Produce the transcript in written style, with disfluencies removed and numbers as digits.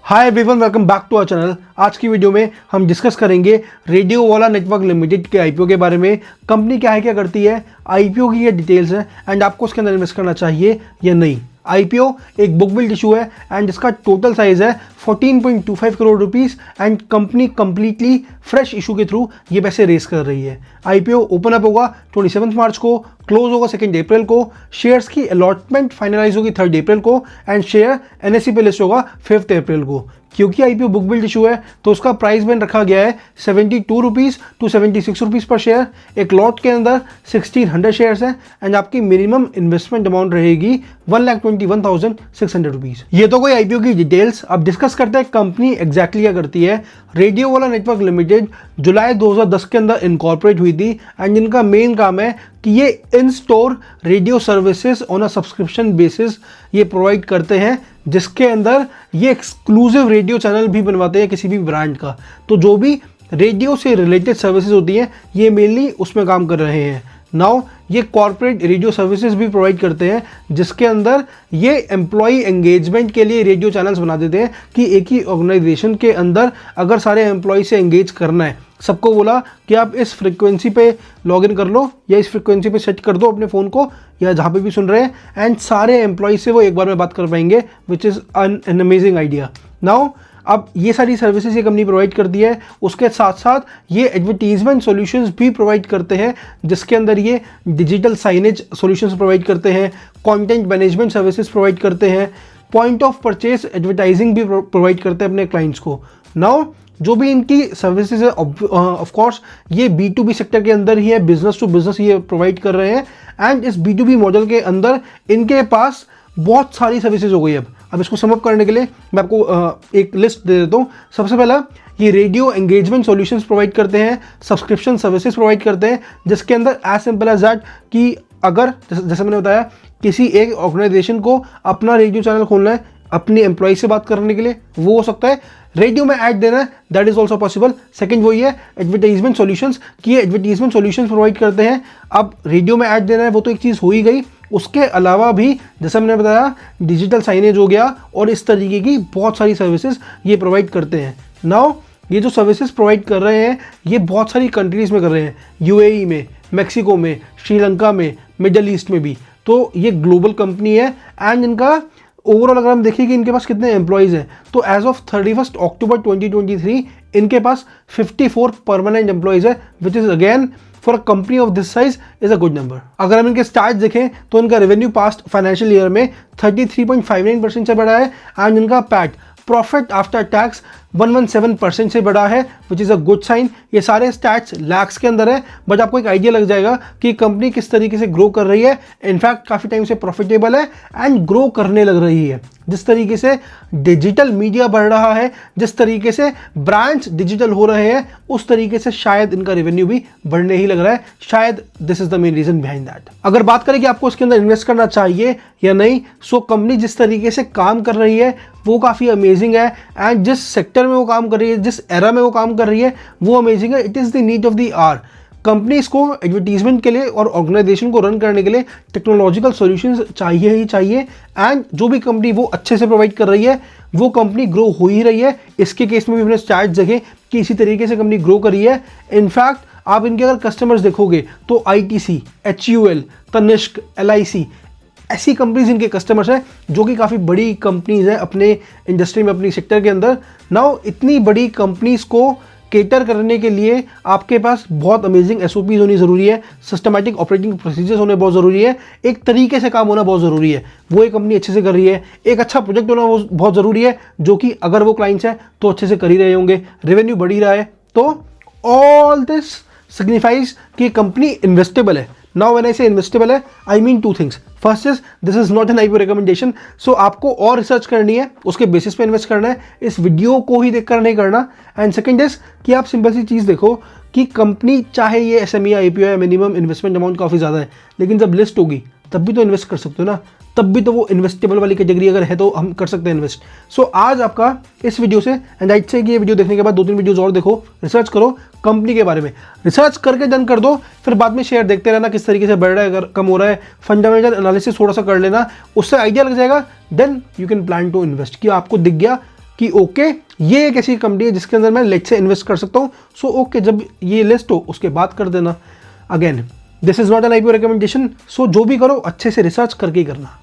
Hi everyone, welcome back to our channel. आज की video में हम डिस्कस करेंगे रेडियो वाला नेटवर्क लिमिटेड के आईपीओ के बारे में। कंपनी क्या है, क्या करती है, आईपीओ की ये डिटेल्स हैं एंड आपको उसके अंदर इन्वेस्ट करना चाहिए या नहीं। आईपीओ एक बुक बिल्ड इशू है एंड इसका टोटल साइज है 14.25 crore rupees and company completely fresh issue के थ्रू ये पैसे रेस कर रही है। आईपीओ ओपन अप होगा 27 मार्च को, क्लोज होगा 2 अप्रैल को, शेयर्स की अलॉटमेंट फाइनलाइज होगी 3 अप्रैल को एंड शेयर एनएससी पे लिस्ट होगा 5 अप्रैल को। क्योंकि आईपीओ बुक बिल्ड इशू है तो उसका प्राइस बैंड रखा गया है 72 रुपीज़ टू 76 रुपीज़ पर शेयर। एक लॉट के अंदर 1600 शेयर्स हैं एंड आपकी मिनिमम इन्वेस्टमेंट अमाउंट रहेगी 1,21,600 रुपीज़। ये तो कोई आईपीओ की डिटेल्स। अब डिस्कस करते हैं कंपनी एग्जैक्टली क्या करती है। रेडियो वाला नेटवर्क लिमिटेड जुलाई 2010 के अंदर इनकॉर्पोरेट हुई थी एंड इनका मेन काम है कि ये इन store radio services on a subscription basis ये प्रोवाइड करते हैं, जिसके अंदर ये एक्सक्लूसिव रेडियो चैनल भी बनवाते हैं किसी भी ब्रांड का। तो जो भी रेडियो से रिलेटेड सर्विसेज होती हैं ये मेनली उसमें काम कर रहे हैं। नाउ ये कॉर्पोरेट रेडियो सर्विसेज भी प्रोवाइड करते हैं, जिसके अंदर ये एम्प्लॉई एंगेजमेंट के लिए रेडियो चैनल्स बना देते हैं कि एक ही ऑर्गेनाइजेशन के अंदर अगर सारे एम्प्लॉय से एंगेज करना है, सबको बोला कि आप इस फ्रिक्वेंसी पे लॉग इन कर लो या इस फ्रिक्वेंसी पे सेट कर दो अपने फ़ोन को या जहाँ पे भी सुन रहे हैं एंड सारे एम्प्लॉय से वो एक बार में बात कर पाएंगे, which is an amazing idea. Now अब ये सारी सर्विसेज ये कंपनी प्रोवाइड करती है। उसके साथ साथ ये एडवर्टीजमेंट सॉल्यूशंस भी प्रोवाइड करते हैं, जिसके अंदर ये डिजिटल साइनेज सॉल्यूशंस प्रोवाइड करते हैं, कंटेंट मैनेजमेंट सर्विसेज प्रोवाइड करते हैं, पॉइंट ऑफ परचेज एडवर्टाइजिंग भी प्रोवाइड करते हैं अपने क्लाइंट्स को। नाउ जो भी इनकी सर्विसेज है ऑफ कोर्स ये B2B सेक्टर के अंदर ही है, बिजनेस टू बिजनेस ये प्रोवाइड कर रहे हैं एंड इस B2B मॉडल के अंदर इनके पास बहुत सारी सर्विसेज हो गई। अब इसको समअप करने के लिए मैं आपको एक लिस्ट दे देता हूँ। सबसे पहला ये रेडियो एंगेजमेंट सॉल्यूशंस प्रोवाइड करते हैं, सब्सक्रिप्शन सर्विसेज प्रोवाइड करते हैं, जिसके अंदर एज सिंपल एज दैट कि अगर जैसे मैंने बताया किसी एक ऑर्गेनाइजेशन को अपना रेडियो चैनल खोलना है अपने एम्प्लॉय से बात करने के लिए, वो हो सकता है। रेडियो में ऐड देना है, that is also possible. Second वही है एडवर्टाइजमेंट सॉल्यूशंस कि ये एडवर्टाइजमेंट सॉल्यूशंस प्रोवाइड करते हैं। अब रेडियो में ऐड देना है वो तो एक चीज़ हो ही गई, उसके अलावा भी जैसा मैंने बताया डिजिटल साइनेज हो गया और इस तरीके की बहुत सारी सर्विसेज ये प्रोवाइड करते हैं। नाउ ये जो सर्विसेज प्रोवाइड कर रहे हैं ये बहुत सारी कंट्रीज़ में कर रहे हैं, यूएई में, मेक्सिको में, श्रीलंका में, मिडल ईस्ट में भी। तो ये ग्लोबल कंपनी है एंड इनका ओवरऑल अगर हम देखें कि इनके पास कितने एम्प्लॉयज़ हैं तो एज ऑफ 31 अक्टूबर 2023 इनके पास 54 परमानेंट एम्प्लॉयज़ है, which is again for a company of this size is a good number. अगर हम इनके स्टार्ट देखें तो इनका रेवेन्यू पास्ट फाइनेंशियल ईयर में 33.59% से बढ़ा है एंड इनका पैट प्रॉफिट आफ्टर टैक्स 117% से बढ़ा है, which is a good sign. ये सारे स्टैट्स लैक्स के अंदर है, बट आपको एक आइडिया लग जाएगा कि कंपनी किस तरीके से ग्रो कर रही है। इनफैक्ट काफ़ी टाइम से प्रॉफिटेबल है एंड ग्रो करने लग रही है। जिस तरीके से डिजिटल मीडिया बढ़ रहा है, जिस तरीके से ब्रांड्स डिजिटल हो रहे हैं, उस तरीके से शायद इनका रेवेन्यू भी बढ़ने ही लग रहा है। शायद this is the main reason behind that. अगर बात करें कि आपको इसके अंदर इन्वेस्ट करना चाहिए या नहीं, सो कंपनी जिस तरीके से काम कर रही है वो काफ़ी अमेजिंग है एंड जिस सेक्टर में वो काम कर रही है, जिस एरा में वो काम कर रही है वो अमेजिंग है। It is the need of the hour. Companies को एडवर्टीजमेंट के लिए और ऑर्गेनाइजेशन को रन करने के लिए टेक्नोलॉजिकल सॉल्यूशंस चाहिए ही चाहिए एंड जो भी कंपनी वो अच्छे से प्रोवाइड कर रही है वो कंपनी ग्रो हो ही रही है। इसके केस में भी हमने स्टार्ट देखे कि इसी तरीके से कंपनी ग्रो करी है। इनफैक्ट आप इनके अगर कस्टमर्स देखोगे तो ITC, HUL, तनिष्क, LIC ऐसी कंपनीज इनके कस्टमर्स हैं जो कि काफ़ी बड़ी कंपनीज हैं अपने इंडस्ट्री में, अपनी सेक्टर के अंदर। नाउ इतनी बड़ी कंपनीज को केटर करने के लिए आपके पास बहुत अमेजिंग SOPs होनी ज़रूरी है, सिस्टमैटिक ऑपरेटिंग प्रोसीजर्स होने बहुत ज़रूरी है, एक तरीके से काम होना बहुत ज़रूरी है। वो एक कंपनी अच्छे से कर रही है, एक अच्छा प्रोजेक्ट होना वो बहुत ज़रूरी है, जो कि अगर वो क्लाइंट्स हैं तो अच्छे से कर ही रहे होंगे, रेवेन्यू बढ़ ही रहा है। तो ऑल दिस सिग्निफाइज कि कंपनी इन्वेस्टेबल है। Now when I say investable है I mean 2 things. First is this is not an IPO recommendation. So आपको और रिसर्च करनी है, उसके बेसिस पे इन्वेस्ट करना है, इस वीडियो को ही देखकर नहीं करना। एंड सेकंड इज कि आप सिंपल सी चीज़ देखो कि कंपनी चाहे ये SME या IPO है, मिनिमम इन्वेस्टमेंट अमाउंट काफ़ी ज़्यादा है, लेकिन जब लिस्ट होगी तब भी तो इन्वेस्ट कर सकते हो ना, तब भी तो वो इन्वेस्टेबल वाली कैटेगरी अगर है तो हम कर सकते हैं इन्वेस्ट। सो आज आपका इस वीडियो से एंड आई से कि ये वीडियो देखने के बाद 2-3 वीडियोज़ और देखो, रिसर्च करो कंपनी के बारे में, रिसर्च करके डन कर दो, फिर बाद में शेयर देखते रहना किस तरीके से बढ़ रहा है, अगर कम हो रहा है, फंडामेंटल एनालिसिस थोड़ा सा कर लेना, उससे आइडिया लग जाएगा। Then you can plan to invest कि आपको दिख गया कि कि ओके ये एक ऐसी कंपनी है जिसके अंदर मैं लेट से इन्वेस्ट कर सकता हूँ। सो ओके, जब ये लिस्ट हो उसके बाद कर देना। Again this is not an IPO recommendation, so जो भी करो अच्छे से रिसर्च करके ही करना।